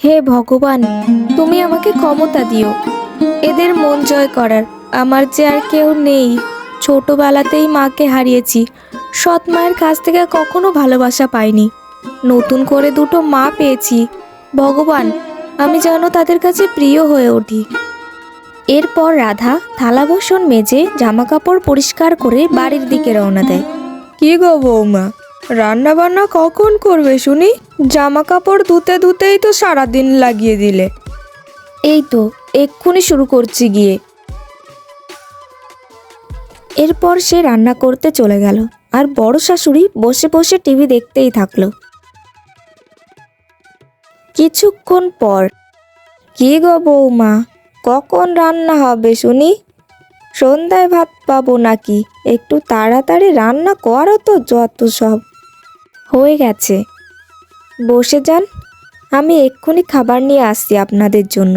হে ভগবান, তুমি আমাকে ক্ষমতা দিও এদের মন জয় করার। আমার যে আর কেউ নেই। ছোটবেলাতেই মাকে হারিয়েছি। সৎ মায়ের কাছ থেকে কখনো ভালোবাসা পাইনি। নতুন করে দুটো মা পেয়েছি। ভগবান, আমি যেন তাদের কাছে প্রিয় হয়ে উঠি। এরপর রাধা থালা বাসন মেজে জামাকাপড় পরিষ্কার করে বাড়ির দিকে রওনা দেয়। কি গো বৌমা, রান্না বান্না কখন করবে শুনি? জামা কাপড় ধুতে ধুতেই তো সারাদিন লাগিয়ে দিলে। এই তো এক্ষুনি শুরু করছি গিয়ে। এরপর সে রান্না করতে চলে গেল, আর বড় শাশুড়ি বসে বসে টিভি দেখতেই থাকলো। কিছুক্ষণ পর, কি গো বৌমা, কখন রান্না হবে শুনি? সন্ধ্যায় ভাত পাবো নাকি? একটু তাড়াতাড়ি রান্না করো তো, যত সব। হয়ে গেছে, বসে যান, আমি এক্ষুনি খাবার নিয়ে আসছি আপনাদের জন্য।